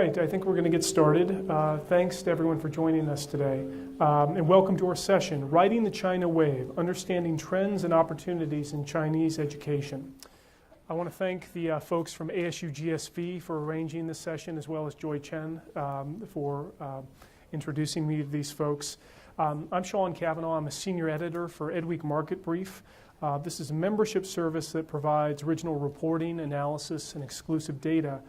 right, I think we're going to get started. Thanks to everyone for joining us today. And welcome to our session, Riding the China Wave, Understanding Trends and Opportunities in Chinese Education. I want to thank the folks from ASU GSV for arranging this session, as well as Joy Chen for introducing me to these folks. I'm Sean Cavanagh. I'm a senior editor for EdWeek Market Brief. This is a membership service that provides original reporting, analysis, and exclusive data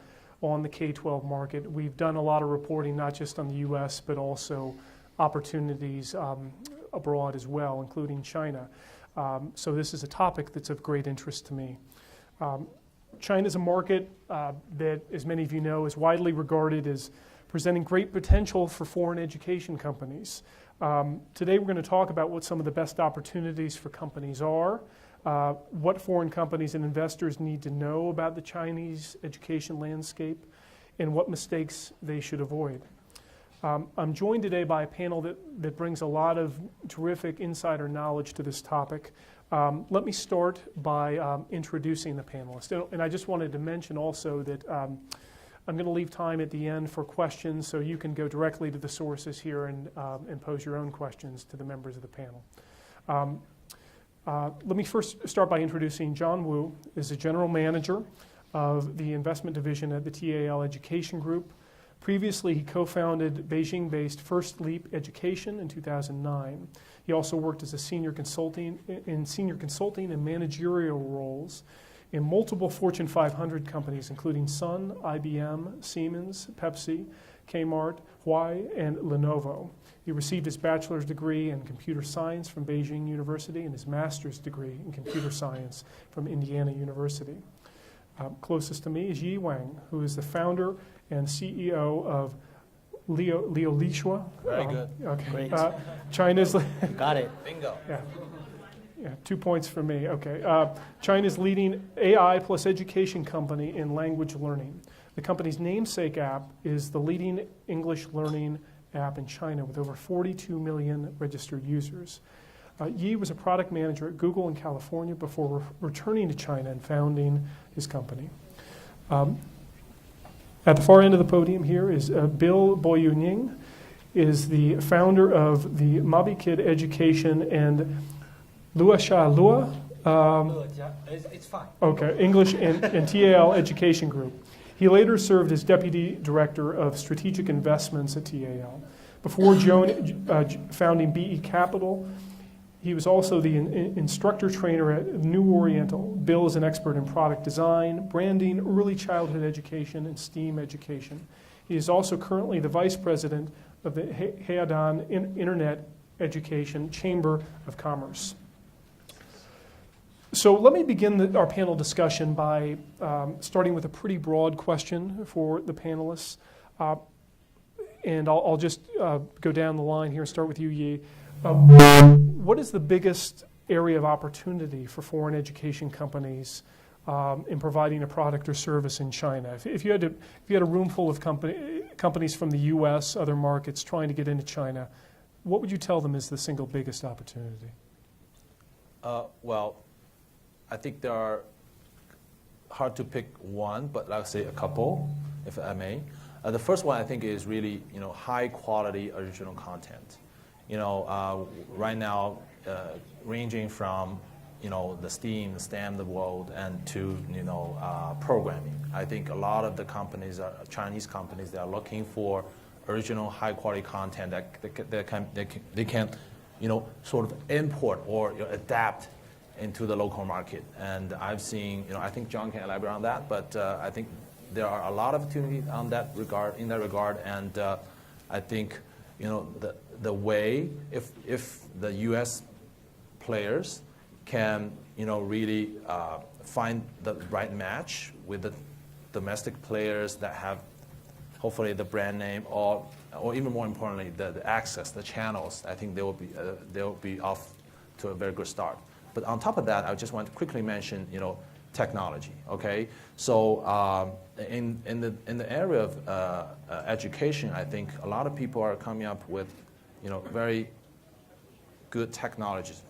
on the K-12 market. We've done a lot of reporting, not just on the U.S., but also opportunities abroad as well, including China. So this is a topic that's of great interest to me. China is a market that, as many of you know, is widely regarded as presenting great potential for foreign education companies. Today we're going to talk about what some of the best opportunities for companies are, what foreign companies and investors need to know about the Chinese education landscape, and what mistakes they should avoid. I'm joined today by a panel that brings a lot of terrific insider knowledge to this topic. Let me start by introducing the panelists. And I just wanted to mention also that I'm going to leave time at the end for questions, so you can go directly to the sources here and pose your own questions to the members of the panel. Let me first start by introducing Ying Wu, is the general manager of the investment division at the TAL Education Group. Previously, he co-founded Beijing-based First Leap Education in 2009. He also worked as a senior consulting and managerial roles in multiple Fortune 500 companies, including Sun, IBM, Siemens, Pepsi, Kmart, Huawei, and Lenovo. He received his bachelor's degree in computer science from Beijing University and his master's degree in computer science from Indiana University. Closest to me is Yi Wang, who is the founder and CEO of Liulishuothe. Very good. Okay. Great. China's Got it. Bingo. Yeah, 2 points for me. Okay. China's leading AI plus education company in language learning. The company's namesake app is the leading English learning app in China with over 42 million registered users. Yi was a product manager at Google in California before returning to China and founding his company. At the far end of the podium here is Boyu NING, is the founder of the Mabi Kid Education and Liulishuothe. It's fine. Okay, English and TAL Education Group. He later served as Deputy Director of Strategic Investments at TAL. Before founding BE Capital, he was also the instructor trainer at New Oriental. Bill is an expert in product design, branding, early childhood education, and STEAM education. He is also currently the Vice President of the Haedan Internet Education Chamber of Commerce. So let me begin our panel discussion by starting with a pretty broad question for the panelists. And I'll just go down the line here and start with you, Yi. What is the biggest area of opportunity for foreign education companies in providing a product or service in China? If you had a room full of companies from the U.S., other markets trying to get into China, what would you tell them is the single biggest opportunity? Well, I think there are hard to pick one, but I'll say a couple, if I may. The first one I think is really high quality original content. Right now, ranging from the STEAM, the STEM, the world, and to programming. I think a lot of the companies, Chinese companies, they are looking for original high quality content that they can sort of import or adapt into the local market. And I've seen, I think John can elaborate on that, but I think there are a lot of opportunities in that regard, and I think the way if the U.S. players can really find the right match with the domestic players that have hopefully the brand name or even more importantly the access, the channels, I think they will be off to a very good start. But on top of that, I just want to quickly mention technology. Okay, so in the area of education, I think a lot of people are coming up with very good technologies.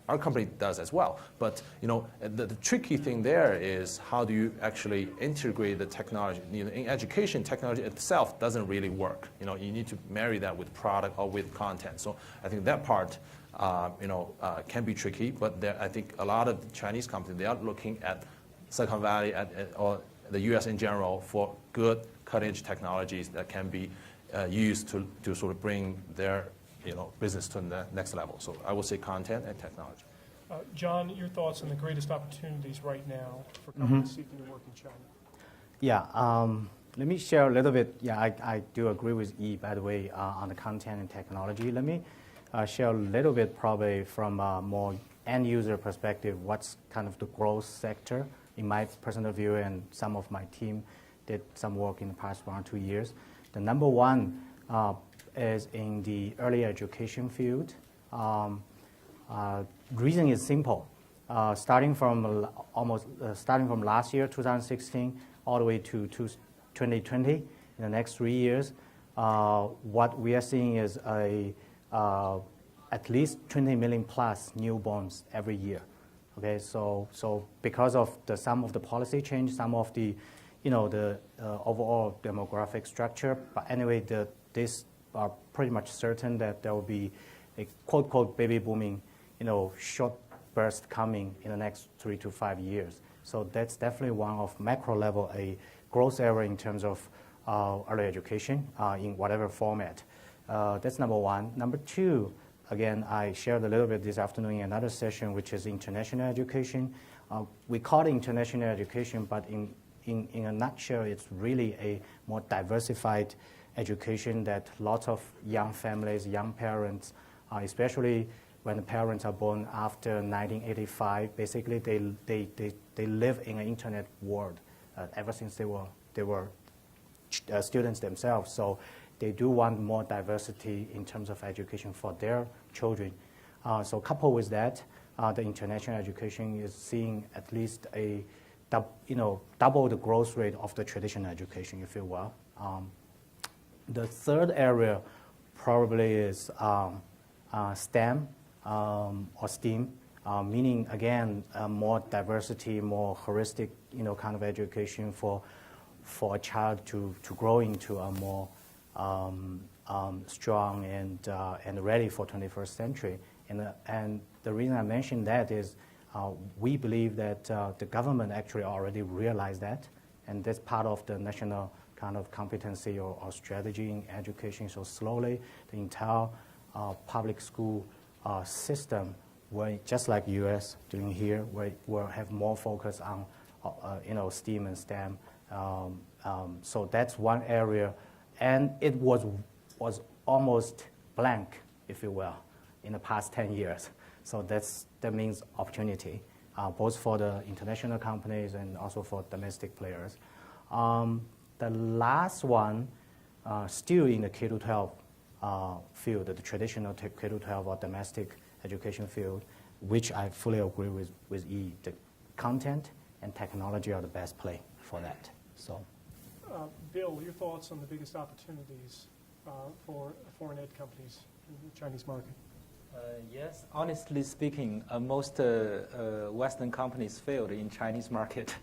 our company does as well. But the tricky thing there is how do you actually integrate the technology? In education, technology itself doesn't really work. You need to marry that with product or with content. So I think that part can be tricky. But I think a lot of the Chinese companies, they are looking at Silicon Valley or the U.S. in general for good cutting-edge technologies that can be used to sort of bring their business to the next level. So I would say content and technology. John, your thoughts on the greatest opportunities right now for companies seeking to work in China? Yeah, let me share a little bit. Yeah, I do agree with Yi, by the way, on the content and technology. Let me share a little bit probably from a more end user perspective, what's kind of the growth sector in my personal view, and some of my team did some work in the past 1 or 2 years. The number one is in the early education field. Reason is simple. Starting from last year, 2016, all the way to 2020, in the next 3 years, what we are seeing is at least 20 million plus newborns every year. Okay, so because of some of the policy change, some of the the overall demographic structure, but anyway, this are pretty much certain that there will be a quote baby booming, short burst coming in the next 3 to 5 years. So that's definitely one of macro level a growth area in terms of early education in whatever format. That's number one. Number two, again, I shared a little bit this afternoon in another session, which is international education. We call it international education, but in a nutshell, it's really a more diversified education that lots of young families, young parents, especially when the parents are born after 1985, basically they live in an internet world ever since they were students themselves. So they do want more diversity in terms of education for their children. So coupled with that, the international education is seeing at least a double the growth rate of the traditional education, if you will. The third area probably is STEM or STEAM, meaning again more diversity, more holistic, kind of education for a child to grow into a more strong and ready for 21st century. And the reason I mention that is we believe that the government actually already realized that, and that's part of the national kind of competency or strategy in education. So slowly, the entire public school system, just like U.S. doing here, will have more focus on STEAM and STEM. So that's one area, and it was almost blank, if you will, in the past 10 years. So that means opportunity, both for the international companies and also for domestic players. The last one, still in the K-12 field, the traditional K-12 or domestic education field, which I fully agree with Yi. The content and technology are the best play for that. So, Bill, your thoughts on the biggest opportunities for foreign ed companies in the Chinese market? Yes, honestly speaking, most Western companies failed in Chinese market.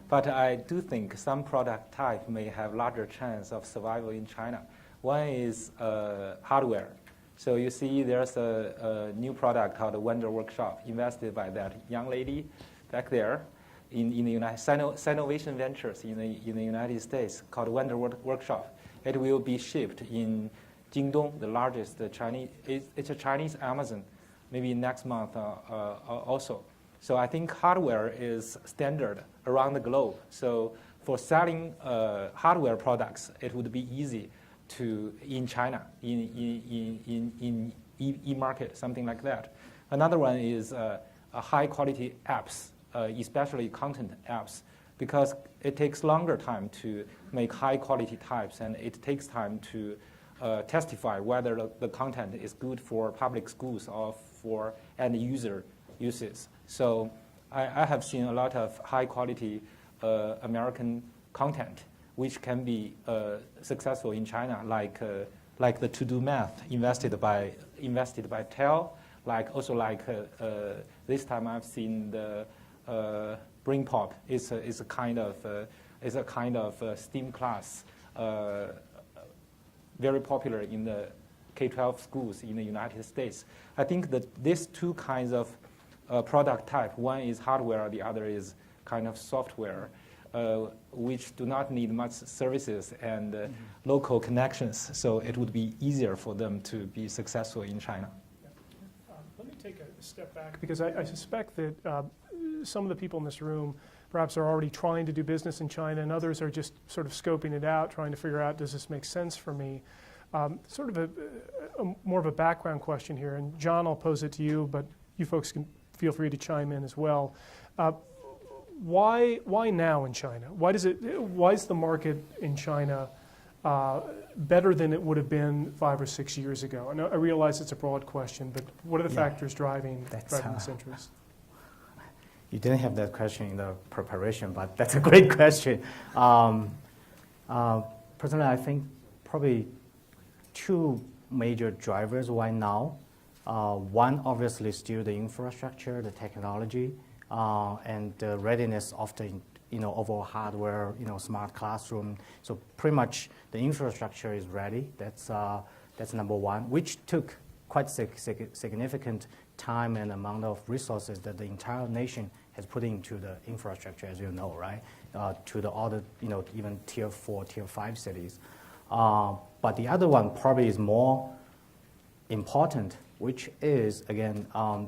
But I do think some product type may have larger chance of survival in China. One is hardware. So you see there's a new product called Wonder Workshop, invested by that young lady back there in the United Sinovation Ventures in the United States, called Wonder Workshop. It will be shipped in Jingdong, the largest Chinese. It's a Chinese Amazon, maybe next month also. So I think hardware is standard around the globe. So for selling hardware products, it would be easy in China, in e-market, something like that. Another one is high quality apps, especially content apps, because it takes longer time to make high quality types, and it takes time to testify whether the content is good for public schools or for end user uses. So I have seen a lot of high quality American content which can be successful in China, like the To Do Math invested by TAL, This time I've seen the Brain Pop is a kind of STEAM class, very popular in the K-12 schools in the United States. I think that these two kinds of product type, one is hardware, the other is kind of software, which do not need much services and local connections, so it would be easier for them to be successful in China. Let me take a step back, because I suspect that some of the people in this room perhaps are already trying to do business in China, and others are just sort of scoping it out, trying to figure out, does this make sense for me? Sort of more of a background question here, and John, I'll pose it to you, but you folks can feel free to chime in as well. Why now in China? Why is the market in China better than it would have been 5 or 6 years ago? I realize it's a broad question, but what are the factors driving this interest? You didn't have that question in the preparation, but that's a great question. Personally, I think probably two major drivers why now. One, obviously, still the infrastructure, the technology, and the readiness of the overall hardware, smart classroom. So pretty much the infrastructure is ready. That's number one, which took quite significant time and amount of resources that the entire nation has put into the infrastructure, as you know, right? To the other, even tier 4, tier 5 cities. But the other one probably is more important, which is, again,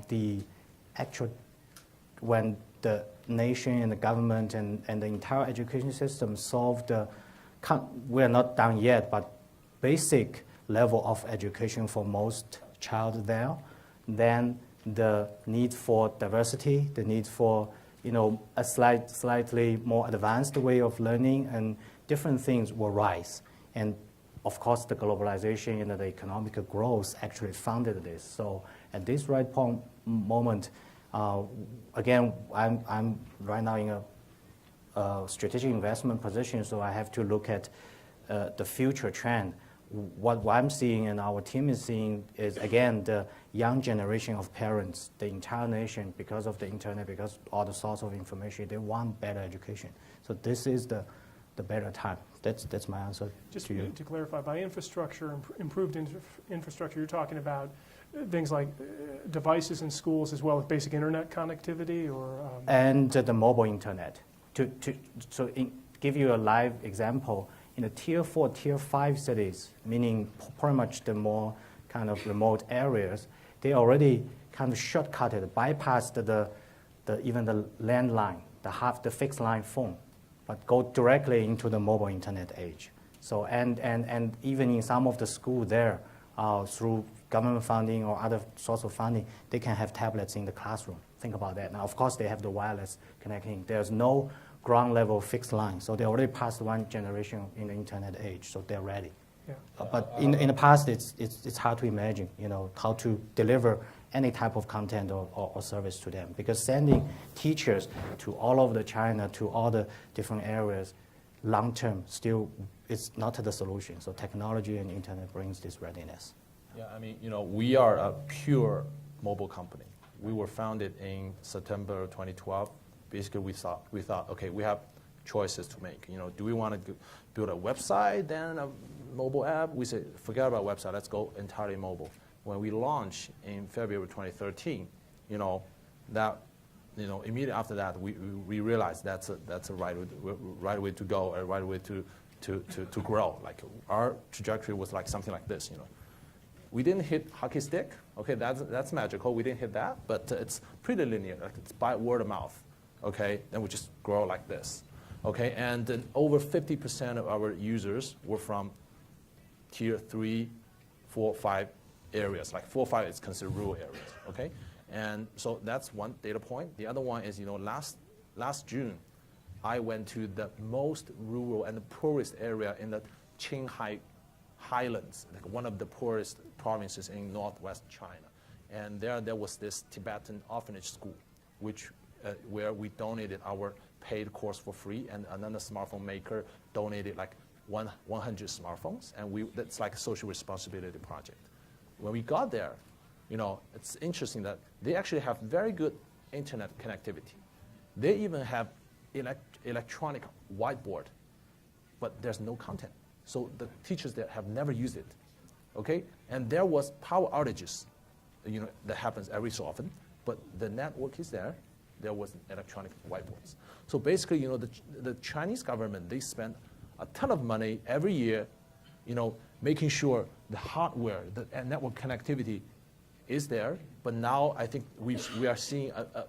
the actual, when the nation and the government and the entire education system solve we're not done yet, but basic level of education for most child there, then the need for diversity, the need for a slightly more advanced way of learning, and different things will rise. And of course, the globalization and the economic growth actually funded this. So at this right moment, again, I'm right now in a strategic investment position, so I have to look at the future trend. What I'm seeing and our team is seeing is, again, the young generation of parents, the entire nation, because of the internet, because all the source of information, they want better education. So this is the better time. That's my answer. Just to you. To clarify, by infrastructure, improved infrastructure, you're talking about things like devices in schools as well as basic internet connectivity, or and the mobile internet. Give you a live example, in the tier 4, tier 5 cities, meaning pretty much the more kind of remote areas, they already kind of shortcutted, bypassed even the landline, the fixed line phone, but go directly into the mobile internet age. So and even in some of the school there, through government funding or other source of funding, they can have tablets in the classroom. Think about that. Now, of course, they have the wireless connecting. There's no ground level fixed line, so they already passed one generation in the internet age, so they're ready. Yeah. But in the past, it's hard to imagine, how to deliver any type of content or service to them, because sending teachers to all over China, to all the different areas, long term still is not the solution. So technology and internet brings this readiness. Yeah, I mean, we are a pure mobile company. We were founded in September 2012. Basically, we thought, okay, we have choices to make. Do we want to build a website, then a mobile app? We said, forget about website, let's go entirely mobile. When we launched in February 2013, immediately after that, we realized that's a right way to go, a right way to grow. Like our trajectory was like something like this. We didn't hit hockey stick. Okay, that's magical. We didn't hit that, but it's pretty linear. Like it's by word of mouth. Okay, then we just grow like this. Okay, and then over 50% of our users were from tier 3, 4, 5 areas. Like 4, 5 is considered rural areas. Okay, and so that's one data point. The other one is, last June, I went to the most rural and the poorest area in the Qinghai Highlands, like one of the poorest provinces in northwest China. And there was this Tibetan orphanage school, where we donated our paid course for free, and another smartphone maker donated like 100 smartphones, and that's like a social responsibility project. When we got there, it's interesting that they actually have very good internet connectivity. They even have electronic whiteboard, but there's no content. So the teachers there have never used it, okay? And there was power outages, that happens every so often, but the network is there. There was electronic whiteboards. So basically, the Chinese government, they spend a ton of money every year, making sure the hardware, the network connectivity is there. But now I think we are seeing a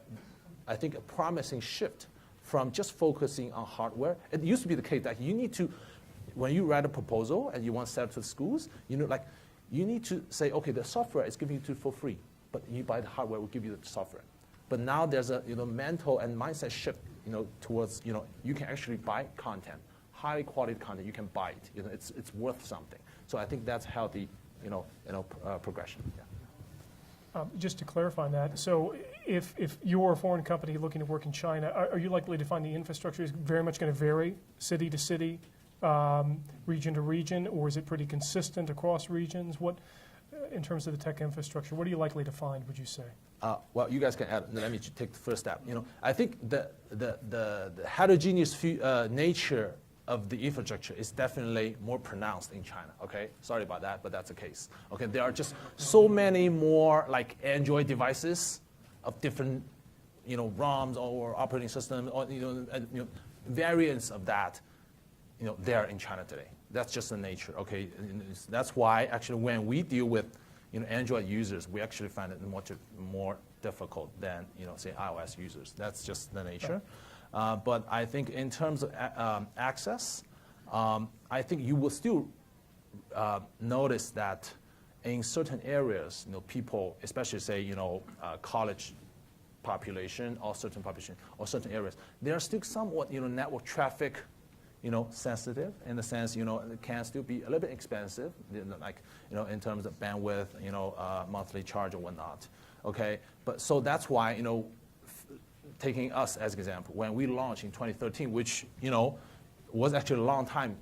promising shift from just focusing on hardware. It used to be the case that you need to, when you write a proposal and you want to sell it to the schools, you need to say, okay, the software is giving you for free, but you buy the hardware, we'll give you the software. But now there's a mental and mindset shift, towards you can actually buy content, high quality content. You can buy it. It's worth something. So I think that's healthy, progression. Yeah. Just to clarify on that, so if you're a foreign company looking to work in China, are you likely to find the infrastructure is very much going to vary city to city, region to region, or is it pretty consistent across regions? What, in terms of the tech infrastructure, what are you likely to find, would you say? Well, you guys can add. Let me take the first step. I think the heterogeneous nature of the infrastructure is definitely more pronounced in China. Okay, sorry about that, but that's the case. Okay, there are just so many more like Android devices of different, ROMs or operating systems or variants of that, there in China today. That's just the nature. Okay, and that's why actually when we deal with Android users, we actually find it much more difficult than say iOS users. That's just the nature. But I think in terms of access, I think you will still notice that in certain areas, people, especially say college population or certain population or certain areas, they are still somewhat network traffic sensitive in the sense, it can still be a little bit expensive, like, in terms of bandwidth, monthly charge or whatnot. Okay, but so that's why, taking us as an example, when we launched in 2013, which, was actually a long time,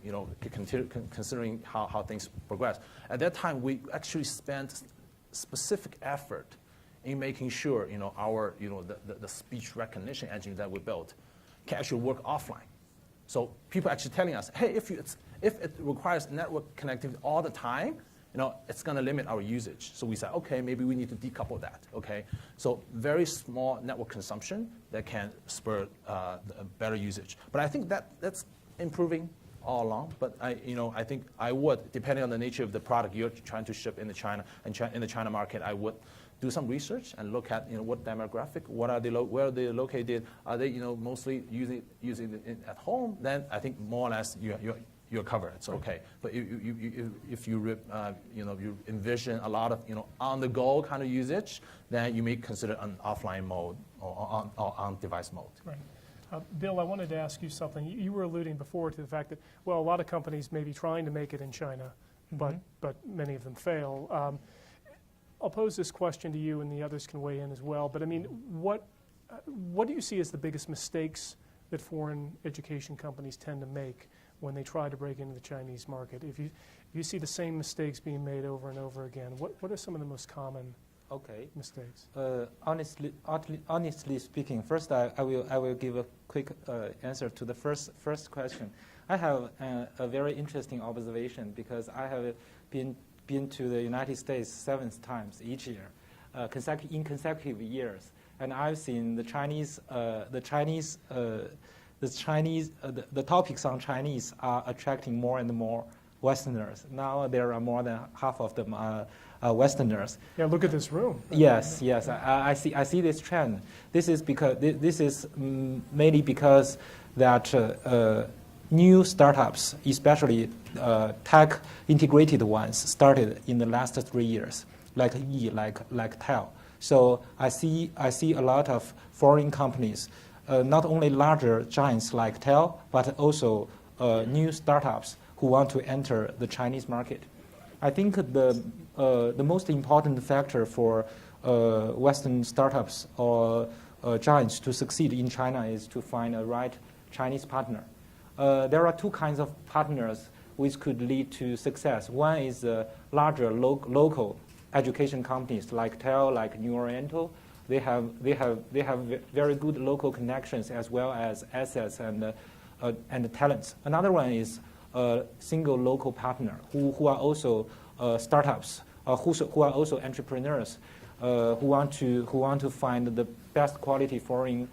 considering how things progressed. At that time, we actually spent specific effort in making sure, our, the speech recognition engine that we built can actually work offline. So people actually telling us, hey, if it requires network connectivity all the time, it's going to limit our usage. So we said, okay, maybe we need to decouple that. Okay, so very small network consumption that can spur better usage. But I think that's improving all along. But I think I would, depending on the nature of the product you're trying to ship into China and in the China market, I would do some research and look at what demographic, where are they located? Are they mostly using it at home? Then I think more or less you're covered. It's okay. But if you you envision a lot of on-the-go kind of usage, then you may consider an offline mode or on-device mode. Right. Bill, I wanted to ask you something. You were alluding before to the fact that, well, a lot of companies may be trying to make it in China, but many of them fail. I'll pose this question to you, and the others can weigh in as well. But I mean, what do you see as the biggest mistakes that foreign education companies tend to make when they try to break into the Chinese market? If you see the same mistakes being made over and over again, what are some of the most common mistakes? Honestly speaking, first I will give a quick answer to the first question. I have a very interesting observation because I have been to the United States 7 times each year, in consecutive years, and I've seen the topics on Chinese are attracting more and more Westerners. Now there are more than half of them are Westerners. Yeah, look at this room. Yes, I see this trend. This is mainly because that new startups, especially tech integrated ones, started in the last 3 years, like TAL. So I see a lot of foreign companies, not only larger giants like TAL, but also new startups who want to enter the Chinese market. I think the most important factor for Western startups or giants to succeed in China is to find a right Chinese partner. There are two kinds of partners which could lead to success. One is a larger local education companies like TAL, like New Oriental, they have very good local connections as well as assets and talents. Another one is a single local partner who are also startups, who are also entrepreneurs, who want to find the best quality foreign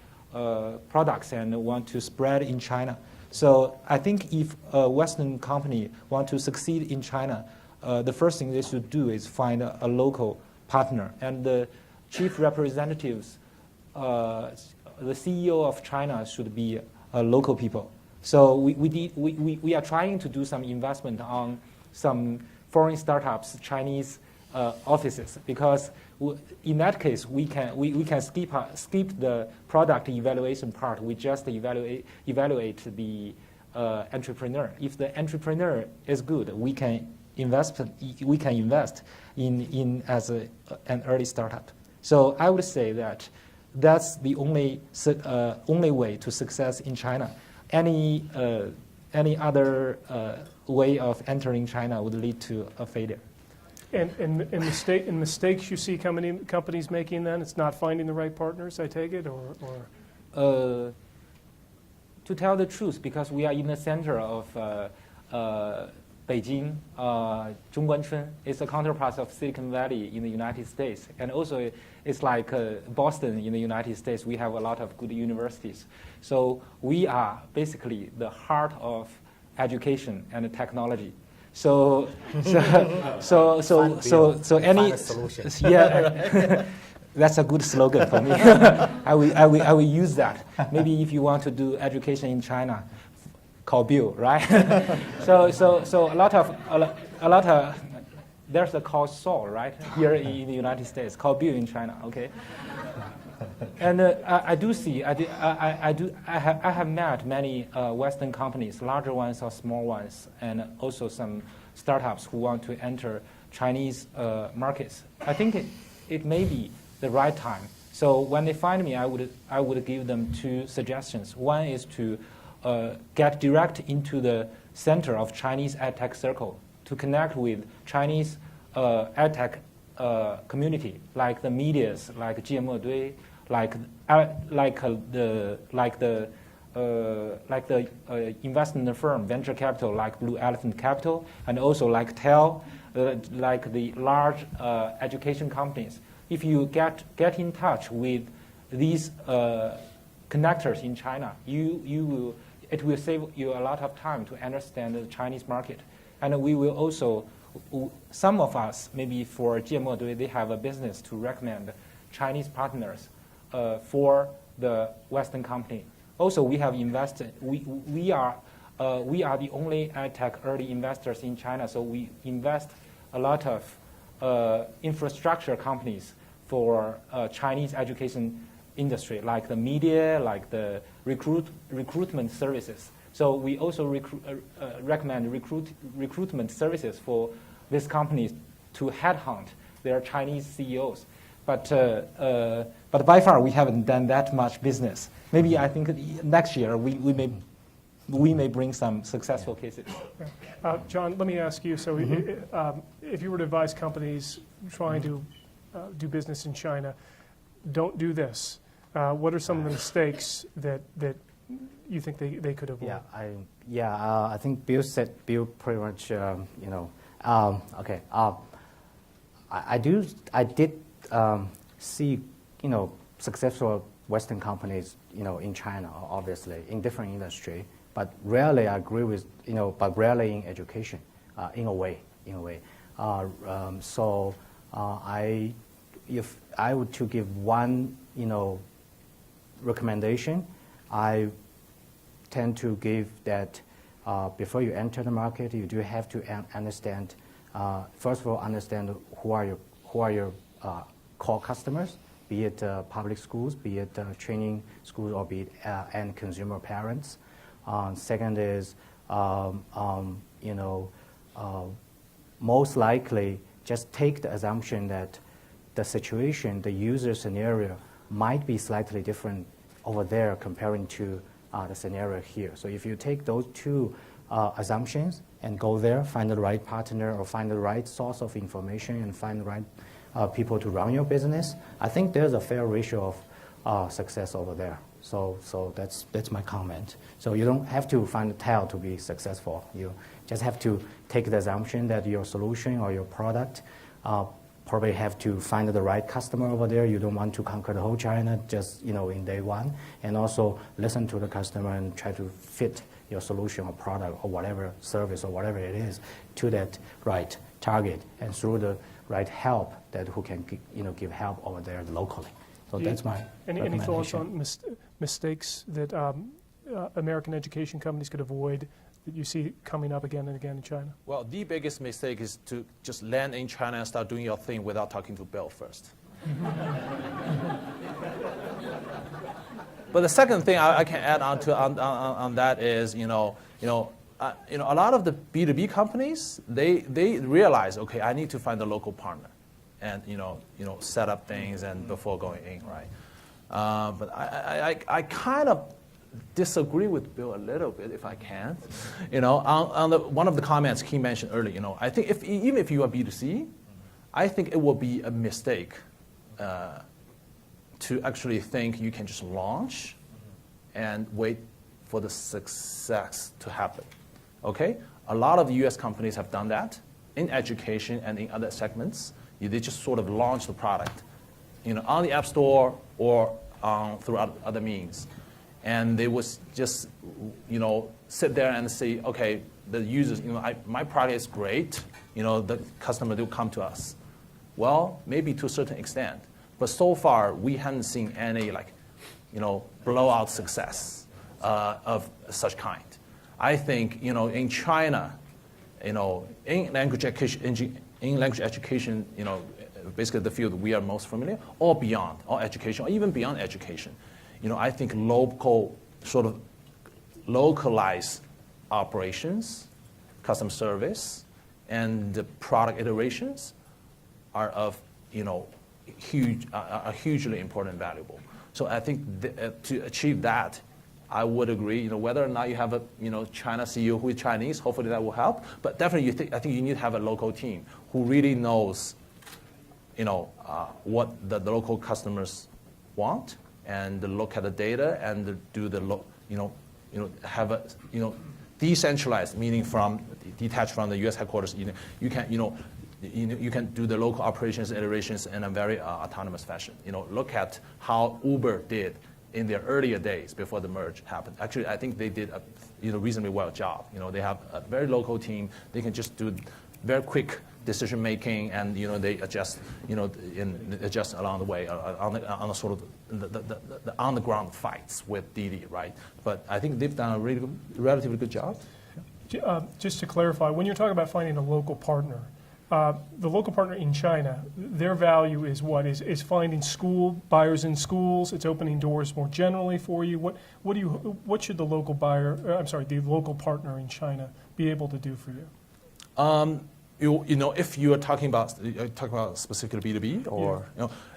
products and want to spread in China. So I think if a Western company want to succeed in China, the first thing they should do is find a local partner. And the chief representatives, the CEO of China should be local people. So we are trying to do some investment on some foreign startups, Chinese offices, because in that case we can skip the product evaluation part. We just evaluate the entrepreneur. If the entrepreneur is good, we can invest in as an early startup. So I would say that that's the only way to success in China. Any other way of entering China would lead to a failure. And mistakes you see companies making then, it's not finding the right partners, I take it, or? To tell the truth, because we are in the center of Beijing, Zhongguancun is a counterpart of Silicon Valley in the United States. And also it's like Boston in the United States. We have a lot of good universities. So we are basically the heart of education and technology. So any yeah, that's a good slogan for me. I will use that. Maybe if you want to do education in China, call Bill, right? so a lot of there's a call Saul, right, here in the United States, call Bill in China, okay? And I do see, I have met many Western companies, larger ones or small ones, and also some startups who want to enter Chinese markets. I think it may be the right time. So when they find me, I would give them two suggestions. One is to get direct into the center of Chinese EdTech circle to connect with Chinese EdTech community, like the medias, like GMO like the investment firm, venture capital, like Blue Elephant Capital, and also like TAL, like the large education companies. If you get in touch with these connectors in China, it will save you a lot of time to understand the Chinese market. And we will also, some of us, maybe for GMO, they have a business to recommend Chinese partners for the Western company. Also, we have invested. We are the only EdTech early investors in China. So we invest a lot of infrastructure companies for Chinese education industry, like the media, like the recruitment services. So we also recommend recruitment services for these companies to headhunt their Chinese CEOs. But by far we haven't done that much business. Maybe I think next year we may bring some successful cases. John, let me ask you. So if you were to advise companies trying to do business in China, don't do this. What are some of the mistakes that you think they could avoid? I think Bill pretty much. Okay. I did see successful Western companies in China, obviously in different industry, but rarely I agree with but rarely in education, in a way. So if I were to give one recommendation, I tend to give that before you enter the market, you do have to understand. First of all, understand who are your core customers, be it public schools, be it training schools, or be it end consumer parents. Second is, most likely just take the assumption that the situation, the user scenario, might be slightly different over there comparing to the scenario here. So if you take those two assumptions and go there, find the right partner or find the right source of information and find the right people to run your business, I think there's a fair ratio of success over there. So that's my comment. So you don't have to find a TAL to be successful. You just have to take the assumption that your solution or your product probably have to find the right customer over there. You don't want to conquer the whole China just in day one, and also listen to the customer and try to fit your solution or product or whatever service or whatever it is to that right target, and through the right help that who can give help over there locally. So that's my Any thoughts on mistakes that American education companies could avoid that you see coming up again and again in China? Well, the biggest mistake is to just land in China and start doing your thing without talking to Bill first. But the second thing I can add on that is, a lot of the B2B companies, they realize, okay, I need to find a local partner, and set up things and before going in, right? But I kind of disagree with Bill a little bit, if I can. On one of the comments he mentioned earlier, I think even if you are B2C, I think it will be a mistake to actually think you can just launch and wait for the success to happen. Okay? A lot of U.S. companies have done that in education and in other segments. They just sort of launch the product, on the App Store or through other means. And they would just, sit there and say, okay, the users, my product is great. The customer will come to us. Well, maybe to a certain extent. But so far, we haven't seen any blowout success of such kind. I think, in China, in language education, basically the field we are most familiar, or beyond, or education, or even beyond education. I think localized operations, customer service, and the product iterations are of, hugely important and valuable. So I think to achieve that, I would agree. Whether or not you have a China CEO who is Chinese, hopefully that will help. But definitely, I think you need to have a local team who really knows, what the local customers want, and look at the data and do the have a decentralized, meaning detached from the U.S. headquarters. You can do the local operations iterations in a very autonomous fashion. Look at how Uber did in their earlier days before the merge happened. Actually, I think they did a reasonably well job. They have a very local team. They can just do very quick decision making, and they adjust adjust along the way on the sort of the on the ground fights with Didi, right? But I think they've done a relatively good job. Just to clarify, when you're talking about finding a local partner, the local partner in China, their value is what? Is finding buyers in schools. It's opening doors more generally for you. What should the local the local partner in China be able to do for you? If you are talking about specifically B2B or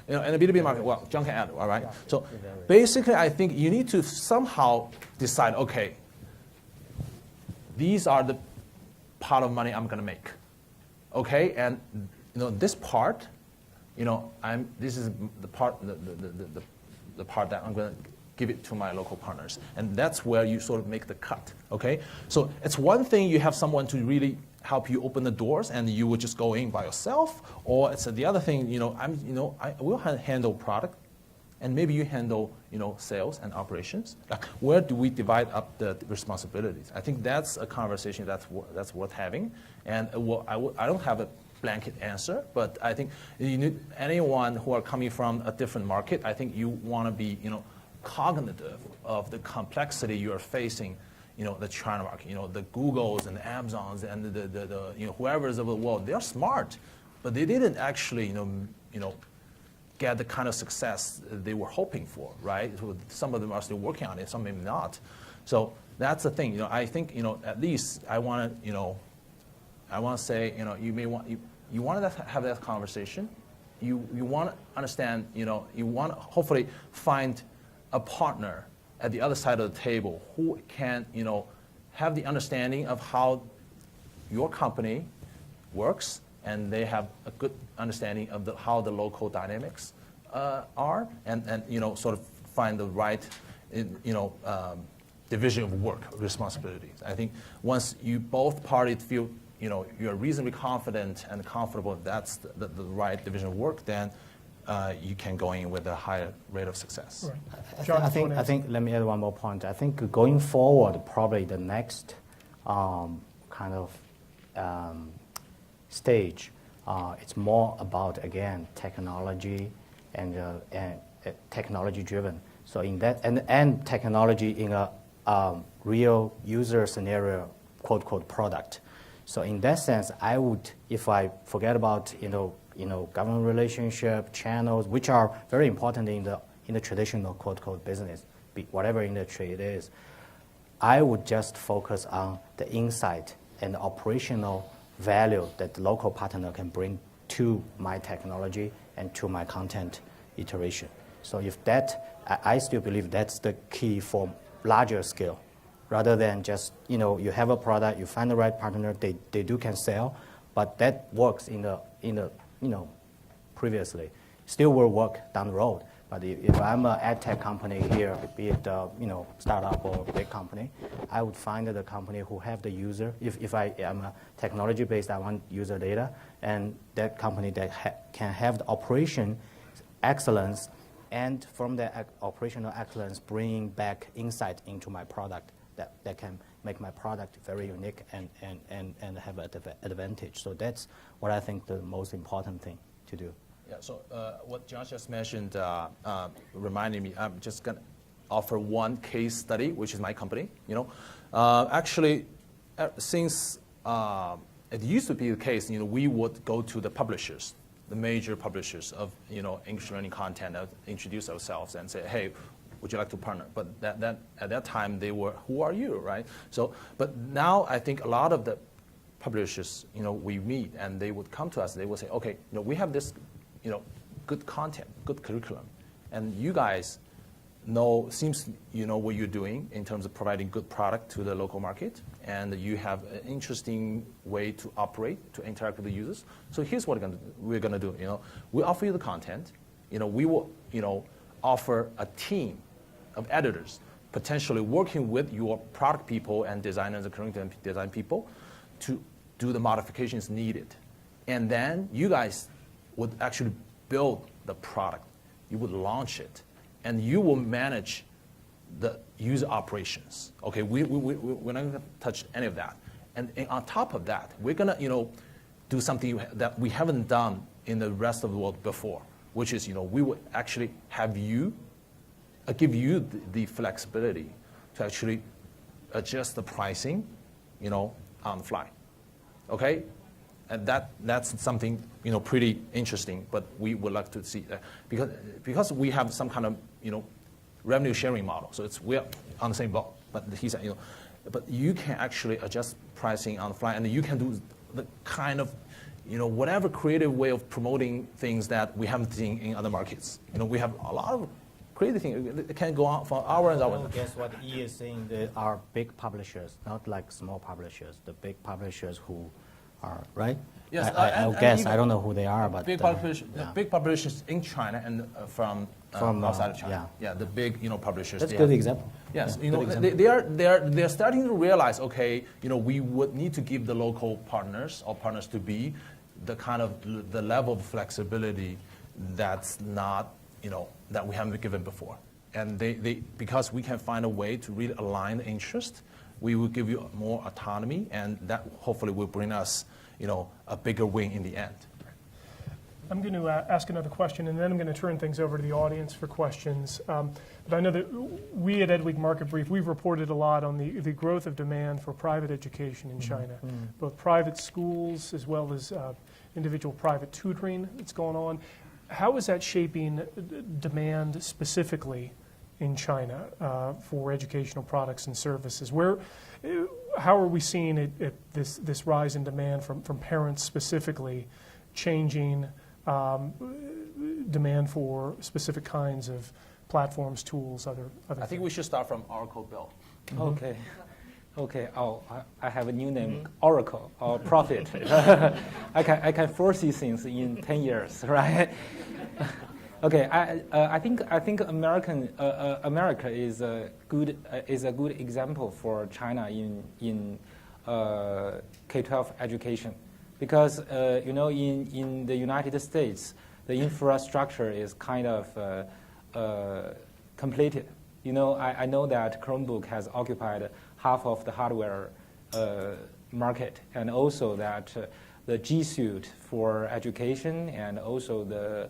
in the B2B market, well, John can add, all right? So basically, I think you need to somehow decide, okay, these are the pot of money I'm going to make, okay? And this part, this is the part the part that I'm going to give it to my local partners, and that's where you sort of make the cut, okay? So it's one thing you have someone to really help you open the doors, and you would just go in by yourself, or it's the other thing. I will handle product, and maybe you handle sales and operations. Like, where do we divide up the responsibilities? I think that's a conversation that's worth having, and I don't have a blanket answer, but I think anyone who are coming from a different market, I think you want to be cognitive of the complexity you are facing. The China market, the Googles and the Amazons and the whoever's of the world, they're smart, but they didn't actually, get the kind of success they were hoping for, right? So some of them are still working on it, some maybe not. So that's the thing. I think, at least I want to, say, you want to have that conversation. You want to understand, you want to hopefully find a partner at the other side of the table who can, have the understanding of how your company works, and they have a good understanding of how the local dynamics are, and sort of find the right division of work responsibilities. I think once you both parties feel you're reasonably confident and comfortable that's the right division of work, then you can go in with a higher rate of success. Right. John, I think let me add one more point. I think going forward, probably the next kind of stage, it's more about, again, technology and technology driven. So in that, and technology in a real user scenario, quote, quote, product. So in that sense, I would, if I forget about, government relationship, channels, which are very important in the traditional, quote, quote, business, whatever industry it is, I would just focus on the insight and the operational value that the local partner can bring to my technology and to my content iteration. So if that, I still believe that's the key for larger scale, rather than just, you have a product, you find the right partner, they can sell, but that works in the previously. Still will work down the road. But if I'm an ad tech company here, be it startup or big company, I would find the company who have the user. If I am a technology based, I want user data, and that company that can have the operation excellence, and from the operational excellence, bringing back insight into my product that can make my product very unique and have an advantage. So that's what I think the most important thing to do. Yeah, so what John just mentioned reminded me, I'm just going to offer one case study, which is my company. Actually, since it used to be the case, we would go to the publishers, the major publishers of English learning content, introduce ourselves and say, hey, would you like to partner? But at that time, they were, who are you, right? So, but now I think a lot of the publishers, we meet, and they would come to us, they would say, okay, we have this good content, good curriculum, and you guys seems you know what you're doing in terms of providing good product to the local market, and you have an interesting way to operate, to interact with the users. So here's what we're gonna do. We offer you the content. We will offer a team of editors, potentially working with your product people and designers and curriculum design people to do the modifications needed, and then you guys would actually build the product. You would launch it, and you will manage the user operations. Okay, we're not going to touch any of that. And on top of that, we're going to do something that we haven't done in the rest of the world before, which is we would actually have you give you the flexibility to actually adjust the pricing, on the fly. Okay. And that's something pretty interesting, but we would like to see that because we have some kind of revenue sharing model. So we're on the same boat. But he said but you can actually adjust pricing on the fly, and you can do the kind of whatever creative way of promoting things that we haven't seen in other markets. We have a lot of creative things. It can go on for hours and hours. Guess what he is saying? They are big publishers, not like small publishers. The big publishers who are, right? Yes, I guess. I don't know who they are, but big publishers in China and from outside of China. Yeah, the big publishers. That's a good example. Yes, Yeah, they're starting to realize, okay, we would need to give the local partners or partners to be the kind of the level of flexibility that's not that we haven't given before, and they because we can find a way to really align the interest, we will give you more autonomy, and that hopefully will bring us a bigger win in the end. I'm going to ask another question, and then I'm going to turn things over to the audience for questions. But I know that we at EdWeek Market Brief, we've reported a lot on the growth of demand for private education in China, both private schools as well as individual private tutoring that's going on. How is that shaping demand specifically in China for educational products and services? How are we seeing this rise in demand from parents specifically changing demand for specific kinds of platforms, tools, other I think we should start from Oracle Bill. Okay. Okay, I have a new name, Oracle or Prophet. I can foresee things in 10 years, right? Okay, I think America is a good example for China in K-12 education, because in the United States the infrastructure is kind of completed. I know that Chromebook has occupied half of the hardware market, and also that the G Suite for education, and also the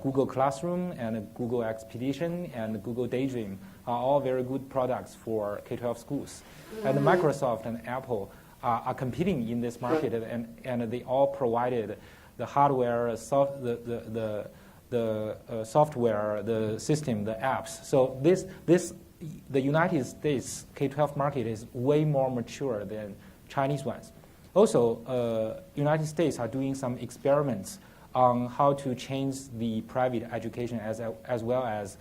Google Classroom and Google Expedition and Google Daydream are all very good products for K-12 schools. And Microsoft and Apple are competing in this market, and they all provided the hardware, the software, the system, the apps. So the United States K-12 market is way more mature than Chinese ones. Also, United States are doing some experiments on how to change the private education as well as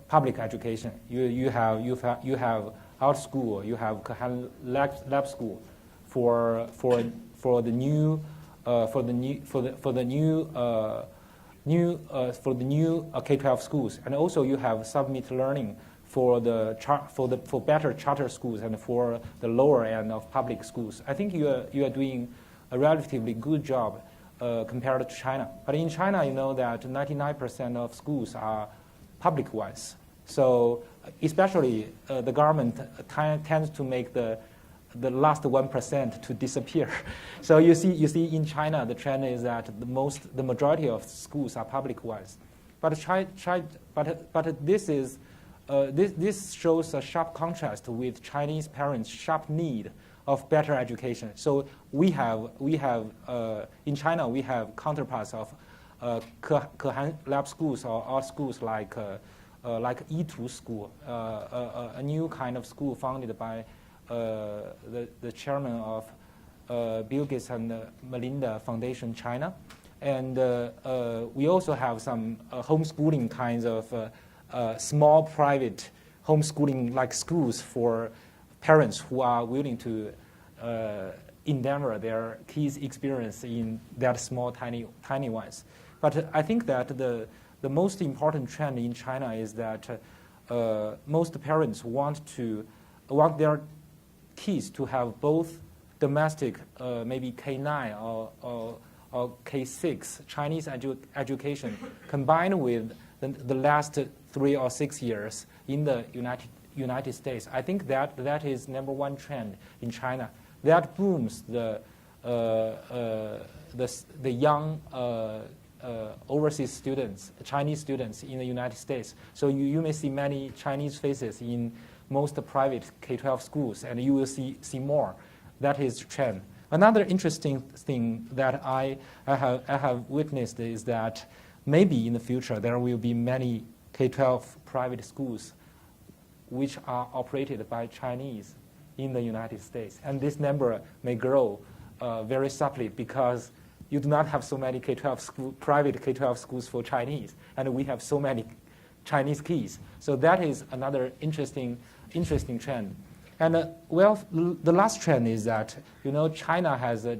public education. You have Art School, you have Cavanagh Lab School for the new K-12 schools, and also you have Submit Learning for better charter schools and for the lower end of public schools. I think you are doing a relatively good job compared to China. But in China, you know that 99% of schools are public ones. So especially the government tends to make the last 1% to disappear. So you see in China, the trend is that the majority of schools are public ones. But this shows a sharp contrast with Chinese parents' sharp need of better education. So we have in China we have counterparts of Cavanagh Lab schools or art schools like Yitu School, a new kind of school founded by the chairman of Bill Gates and Melinda Foundation China. And we also have some homeschooling kinds of small private homeschooling like schools for parents who are willing to endeavor their kids' experience in that small, tiny ones. But I think that the most important trend in China is that most parents want their kids to have both domestic, maybe K9 or K6 Chinese education combined with the last 3 or 6 years in the United States. I think that is number one trend in China. That booms the young overseas students, Chinese students in the United States. So you may see many Chinese faces in most private K-12 schools, and you will see more. That is the trend. Another interesting thing that I have witnessed is that maybe in the future there will be many K-12 private schools which are operated by Chinese in the United States. And this number may grow very subtly because you do not have so many private K-12 schools for Chinese, and we have so many Chinese kids. So that is another interesting trend. And the last trend is that China has a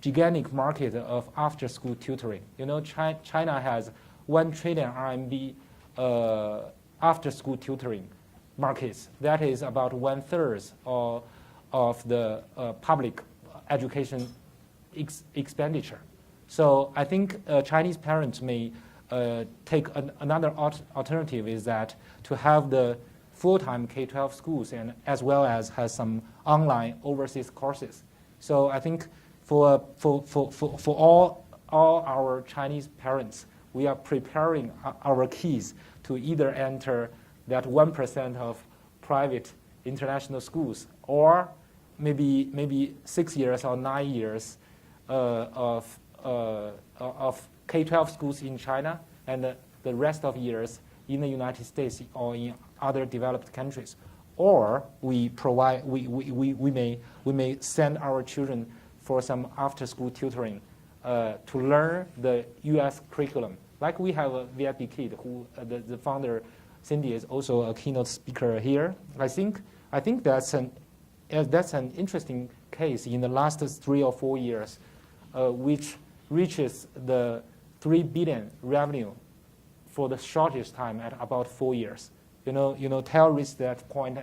gigantic market of after-school tutoring. China has 1 trillion RMB after-school tutoring markets. That is about 1/3 of the public education expenditure. So I think Chinese parents may take another alternative is that to have the full-time K-12 schools and as well as has some online overseas courses. So I think for all our Chinese parents, we are preparing our kids to either enter that 1% of private international schools, or maybe 6 years or 9 years of K-12 schools in China, and the rest of years in the United States or in other developed countries. Or we may send our children for some after-school tutoring to learn the U.S. curriculum. Like we have a VIP kid who the founder Cindy is also a keynote speaker here. I think I think that's an interesting case in the last 3 or 4 years, which reaches the 3 billion revenue for the shortest time at about 4 years. TAL reached that point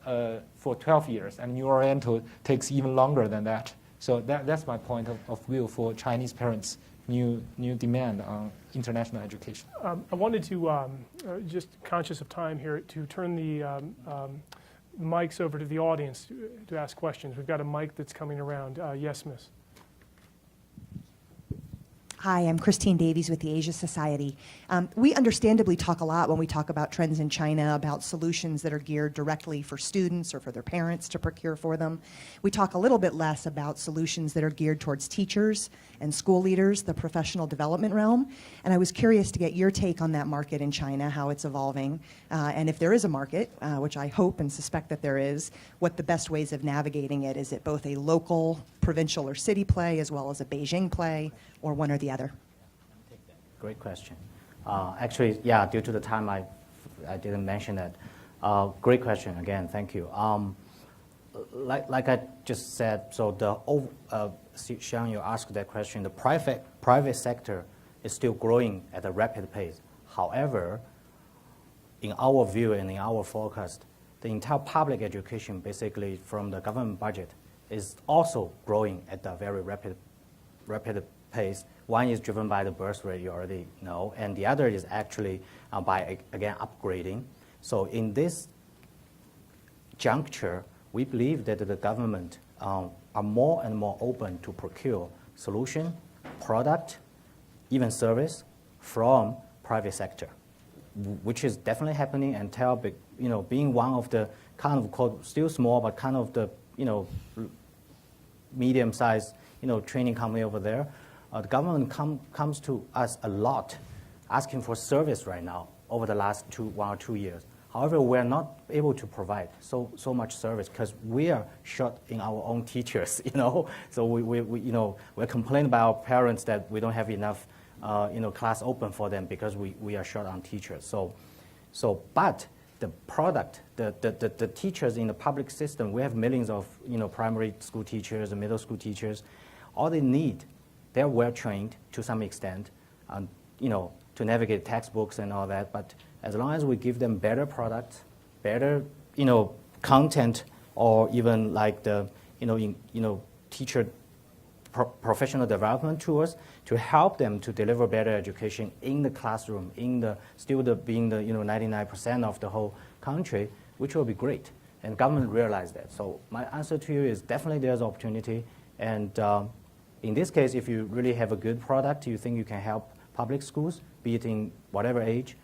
for 12 years, and New Oriental takes even longer than that. So that's my point of view for Chinese parents' new demand on international education. I wanted to, just conscious of time here, to turn the mics over to the audience to ask questions. We've got a mic that's coming around. Yes, miss. Hi, I'm Christine Davies with the Asia Society. We understandably talk a lot when we talk about trends in China about solutions that are geared directly for students or for their parents to procure for them. We talk a little bit less about solutions that are geared towards teachers and school leaders, the professional development realm. And I was curious to get your take on that market in China, how it's evolving, and if there is a market, which I hope and suspect that there is, what the best ways of navigating it. Is it both a local, provincial, or city play as well as a Beijing play, or one or the other? Great question. Actually, yeah, due to the time, I didn't mention that. Great question again. Thank you. Like I just said, so Xiang, you asked that question. The private sector is still growing at a rapid pace. However, in our view and in our forecast, the entire public education, basically from the government budget, is also growing at a very rapid pace. One is driven by the birth rate, you already know, and the other is actually by, again, upgrading. So in this juncture, we believe that the government are more and more open to procure solution, product, even service from private sector, which is definitely happening. And TAL, being one of the kind of still small but kind of the medium-sized training company over there, the government comes to us a lot, asking for service right now over the last 1 or 2 years. However, we're not able to provide so much service because we are short in our own teachers. So we're complaining about parents that we don't have enough class open for them because we are short on teachers. But the product, the teachers in the public system, we have millions of primary school teachers and middle school teachers. All they need, they're well trained to some extent, to navigate textbooks and all that. But as long as we give them better products, better content, or even like the teacher professional development tools to help them to deliver better education in the classroom, being the 99% of the whole country, which will be great. And government realize that. So my answer to you is definitely there's opportunity. And in this case, if you really have a good product, you think you can help public schools, be it in whatever age,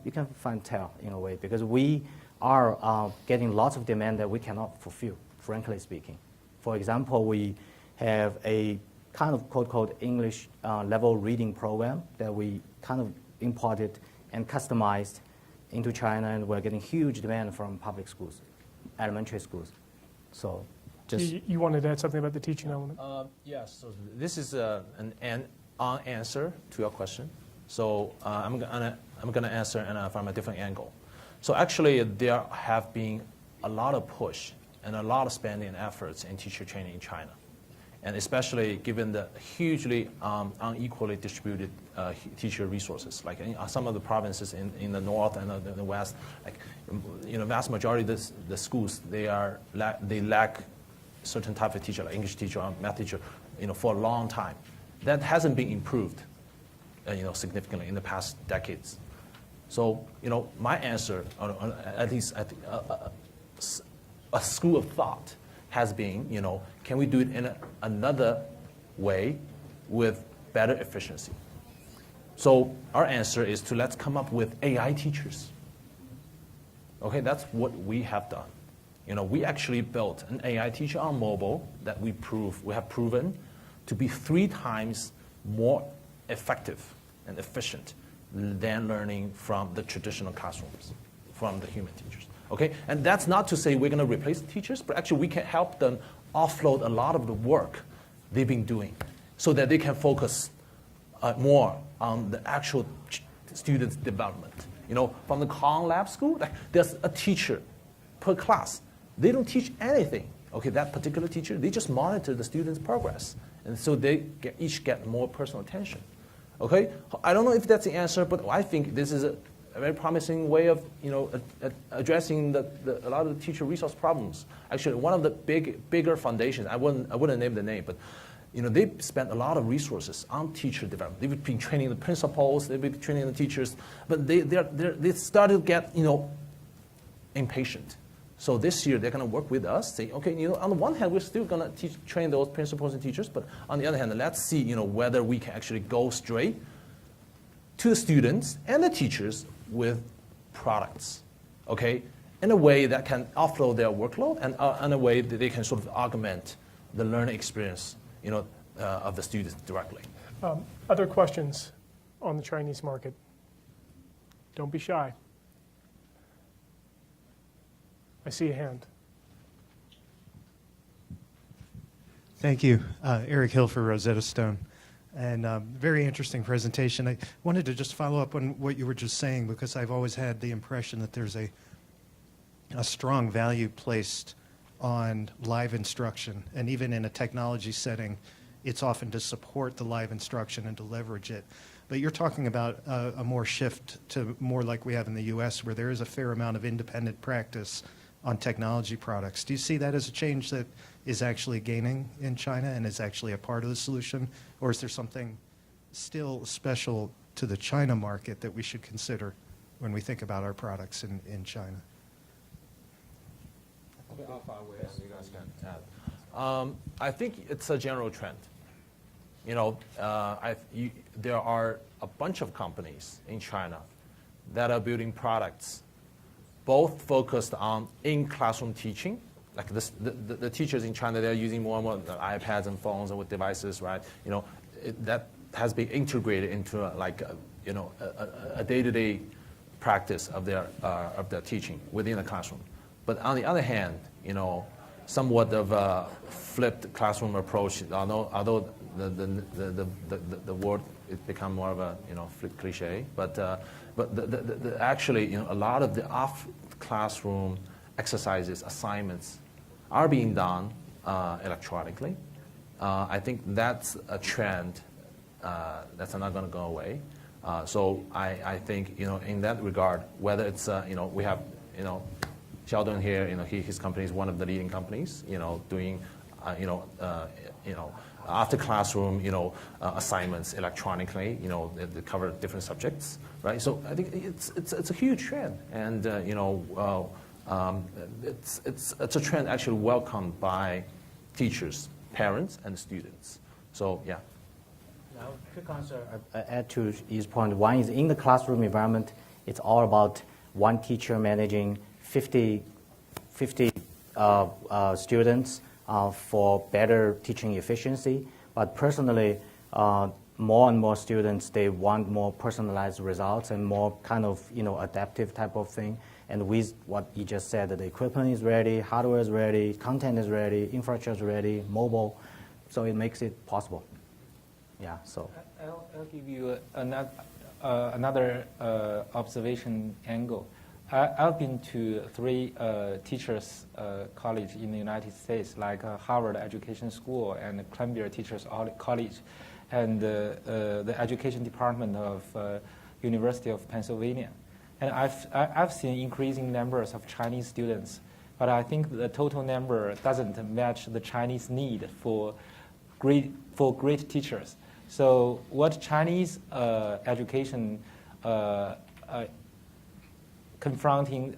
you can find TAL in a way, because we are getting lots of demand that we cannot fulfill, frankly speaking. For example, we have a kind of code English level reading program that we kind of imported and customized into China, and we're getting huge demand from public schools, elementary schools. So just... You wanted to add something about the teaching element? Yes, so this is an answer to your question. So I'm gonna answer from a different angle. So actually, there have been a lot of push and a lot of spending and efforts in teacher training in China, and especially given the hugely unequally distributed teacher resources. Like in some of the provinces in the north and the west, like vast majority of the schools, they lack certain type of teacher, like English teacher or math teacher, for a long time. That hasn't been improved, significantly in the past decades. So, my answer, or at least I think, a school of thought has been, can we do it in another way with better efficiency? So our answer is let's come up with AI teachers. Okay, that's what we have done. We actually built an AI teacher on mobile that we have proven to be 3 times more effective and efficient than learning from the traditional classrooms, from the human teachers. Okay, and that's not to say we're going to replace the teachers, but actually we can help them offload a lot of the work they've been doing so that they can focus more on the actual students' development. From the Kong Lab School, there's a teacher per class, they don't teach anything. Okay, that particular teacher, they just monitor the students' progress. And so they each get more personal attention. Okay, I don't know if that's the answer, but I think this is a very promising way of addressing a lot of the teacher resource problems. Actually, one of the bigger foundations, I wouldn't name the name, but they spent a lot of resources on teacher development. They've been training the principals, they've been training the teachers, but they started to get impatient. So this year they're going to work with us. Say, okay, on the one hand we're still going to train those principals and teachers, but on the other hand, let's see, whether we can actually go straight to the students and the teachers with products, okay, in a way that can offload their workload and in a way that they can sort of augment the learning experience, of the students directly. Other questions on the Chinese market? Don't be shy. I see a hand. Thank you. Eric Hill for Rosetta Stone. And very interesting presentation. I wanted to just follow up on what you were just saying, because I've always had the impression that there's a strong value placed on live instruction. And even in a technology setting, it's often to support the live instruction and to leverage it. But you're talking about a more shift to more like we have in the US, where there is a fair amount of independent practice on technology products. Do you see that as a change that is actually gaining in China and is actually a part of the solution? Or is there something still special to the China market that we should consider when we think about our products in China? Okay, I'll follow with you guys can add. I think it's a general trend. There are a bunch of companies in China that are building products both focused on in-classroom teaching, like the teachers in China, they're using more and more iPads and phones and with devices, right? That has been integrated into a day-to-day practice of their teaching within the classroom. But on the other hand, somewhat of a flipped classroom approach, although the word it become more of a flipped cliche, but actually a lot of the off-classroom exercises, assignments are being done electronically. I think that's a trend that's not going to go away. So I think in that regard, whether it's we have Sheldon here, his company is one of the leading companies, doing after classroom, assignments electronically, they cover different subjects, right? So I think it's a huge trend, and it's a trend actually welcomed by teachers, parents, and students. So yeah. Now, quick answer. Add to his point. One is in the classroom environment. It's all about one teacher managing 50 students for better teaching efficiency. But personally, more and more students, they want more personalized results and more kind of adaptive type of thing. And with what you just said, that the equipment is ready, hardware is ready, content is ready, infrastructure is ready, mobile, so it makes it possible. Yeah. So I'll give you another observation angle. I've been to 3 teachers' college in the United States, like Harvard Education School and Columbia Teachers College, and the Education Department of University of Pennsylvania. And I've seen increasing numbers of Chinese students, but I think the total number doesn't match the Chinese need for great teachers. So what Chinese education confronting,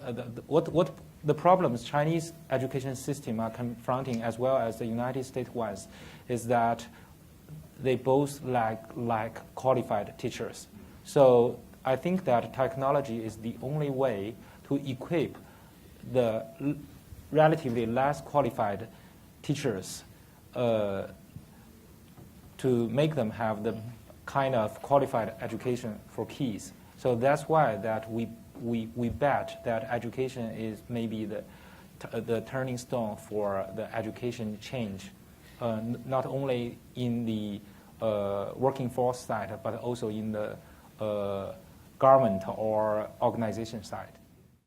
what the problems Chinese education system are confronting, as well as the United States ones, is that they both lack qualified teachers. So I think that technology is the only way to equip the relatively less qualified teachers to make them have the kind of qualified education for kids. So that's why that we bet that education is maybe the turning stone for the education change, not only in the working force side, but also in the government or organization side.